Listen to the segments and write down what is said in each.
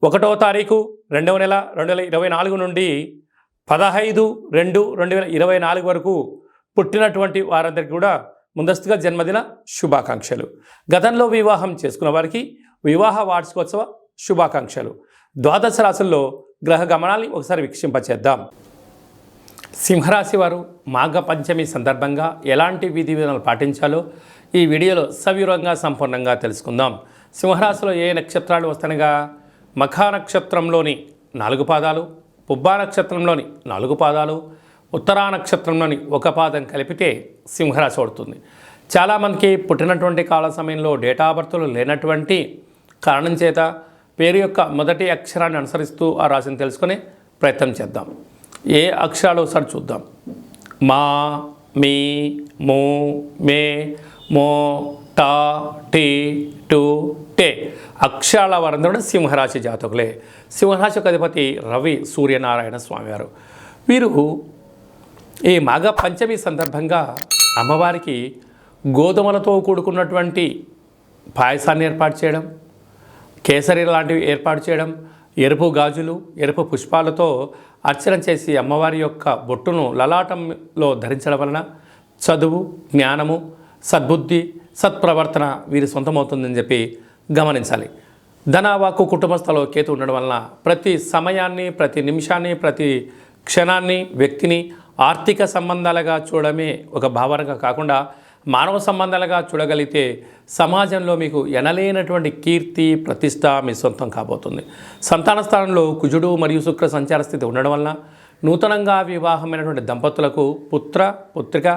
1వ తారీఖు 2వ నెల 2024 నుండి 15/2/2024 వరకు పుట్టినటువంటి వారందరికీ కూడా ముందస్తుగా జన్మదిన శుభాకాంక్షలు. గతంలో వివాహం చేసుకున్న వారికి వివాహ వార్షికోత్సవ శుభాకాంక్షలు. ద్వాదశ రాశుల్లో గ్రహ గమనాన్ని ఒకసారి వీక్షింపచేద్దాం. సింహరాశి వారు మాఘ పంచమి సందర్భంగా ఎలాంటి విధి విధానాలు పాటించాలో ఈ వీడియోలో సవివరంగా సంపూర్ణంగా తెలుసుకుందాం. సింహరాశిలో ఏ నక్షత్రాలు వస్తాయనగా మఖా నక్షత్రంలోని 4 పాదాలు, పుబ్బా నక్షత్రంలోని 4 పాదాలు, ఉత్తరా నక్షత్రంలోని 1 పాదం కలిపితే సింహరాశి అవుతుంది. చాలామందికి పుట్టినటువంటి కాల సమయంలో డేటా ఆఫ్ బర్త్లు లేనటువంటి కారణం చేత పేరు యొక్క మొదటి అక్షరాన్ని అనుసరిస్తూ ఆ రాశిని తెలుసుకునే ప్రయత్నం చేద్దాం. ఏ అక్షరాలు ఒకసారి చూద్దాం. మా, మీ, మూ, మే, మో, టా, టీ, టు, టే అక్షరాల వారందరూ సింహరాశి జాతకులే. సింహరాశికి అధిపతి రవి సూర్యనారాయణ స్వామివారు. వీరు ఈ మాఘ పంచమి సందర్భంగా అమ్మవారికి గోధుమలతో కూడుకున్నటువంటి పాయసాన్ని ఏర్పాటు చేయడం, కేసరి లాంటివి ఏర్పాటు చేయడం, ఎరుపు గాజులు, ఎరుపు పుష్పాలతో అర్చన చేసి అమ్మవారి యొక్క బొట్టును లలాటంలో ధరించడం వలన చదువు, జ్ఞానము, సద్బుద్ధి, సత్ప్రవర్తన వీరి సొంతమవుతుందని చెప్పి గమనించాలి. ధనవాకు కుటుంబస్థలో కేతు ఉండడం వలన ప్రతి సమయాన్ని, ప్రతి నిమిషాన్ని, ప్రతి క్షణాన్ని, వ్యక్తిని ఆర్థిక సంబంధాలుగా చూడడమే ఒక భావనగా కాకుండా మానవ సంబంధాలుగా చూడగలిగితే సమాజంలో మీకు ఎనలేనటువంటి కీర్తి, ప్రతిష్ట మీ సొంతం కాబోతుంది. సంతాన స్థానంలో కుజుడు మరియు శుక్ర సంచార స్థితి ఉండడం వలన నూతనంగా వివాహమైనటువంటి దంపతులకు పుత్ర, పుత్రిక,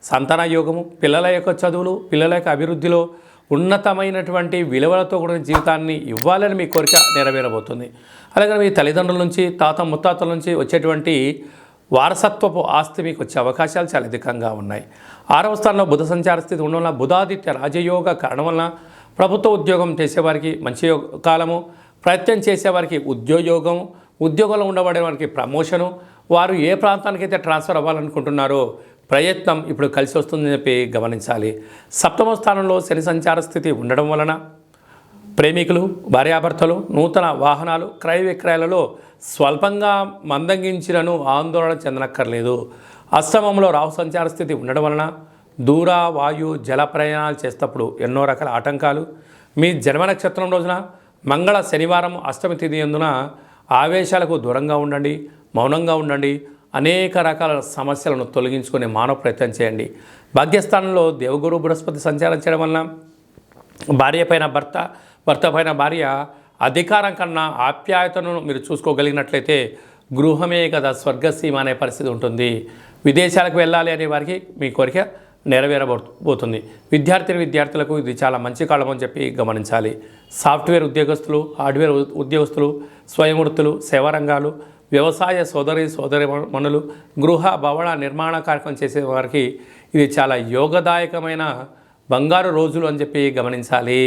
సంతాన యోగము, పిల్లల యొక్క చదువులు, పిల్లల యొక్క అభివృద్ధిలో ఉన్నతమైనటువంటి విలువలతో కూడిన జీవితాన్ని ఇవ్వాలని మీ కోరిక నెరవేరబోతుంది. అలాగే మీ తల్లిదండ్రుల నుంచి, తాత ముత్తాతల నుంచి వచ్చేటువంటి వారసత్వపు ఆస్తి మీకు వచ్చే అవకాశాలు చాలా అధికంగా ఉన్నాయి. 6వ స్థానంలో బుధ సంచార స్థితి ఉండడం వల్ల బుధాదిత్య రాజయోగ కారణం వలన ప్రభుత్వ ఉద్యోగం చేసేవారికి మంచి కాలము, ప్రయత్నం చేసేవారికి ఉద్యోగం, ఉద్యోగంలో ఉండబడే వారికి ప్రమోషను, వారు ఏ ప్రాంతానికైతే ట్రాన్స్ఫర్ అవ్వాలనుకుంటున్నారో ప్రయత్నం ఇప్పుడు కలిసి వస్తుందని చెప్పి గమనించాలి. 7వ స్థానంలో శని సంచార స్థితి ఉండడం వలన ప్రేమికులు, భార్యాభర్తలు నూతన వాహనాలు, క్రయ విక్రయాలలో స్వల్పంగా మందగించినను ఆందోళన చెందనక్కర్లేదు. అష్టమంలో రాహు సంచార స్థితి ఉండడం వలన దూర, వాయు, జల ప్రయాణాలు చేసేటప్పుడు ఎన్నో రకాల ఆటంకాలు. మీ జన్మ నక్షత్రం రోజున మంగళ శనివారం అష్టమి తిథి యందున ఆవేశాలకు దూరంగా ఉండండి, మౌనంగా ఉండండి. అనేక రకాల సమస్యలను తొలగించుకునే మానవ ప్రయత్నం చేయండి. భాగ్యస్థానంలో దేవగురు బృహస్పతి సంచారం చేయడం వలన భార్య పైన భర్త, భర్త పైన భార్య అధికారం కన్నా ఆప్యాయతను మీరు చూసుకోగలిగినట్లయితే గృహమే కదా స్వర్గసీమ అనే పరిస్థితి ఉంటుంది. విదేశాలకు వెళ్ళాలి అనే వారికి మీ కోరిక నెరవేరబోతుంది. విద్యార్థులకు ఇది చాలా మంచి కాలం అని చెప్పి గమనించాలి. సాఫ్ట్వేర్ ఉద్యోగస్తులు, హార్డ్వేర్ ఉద్యోగస్తులు, స్వయం వృత్తులు, సేవా రంగాలు, వ్యవసాయ సోదరిమణులు, గృహ భవన నిర్మాణ కార్యక్రమం చేసే వారికి ఇది చాలా యోగదాయకమైన బంగారు రోజులు అని చెప్పి గమనించాలి.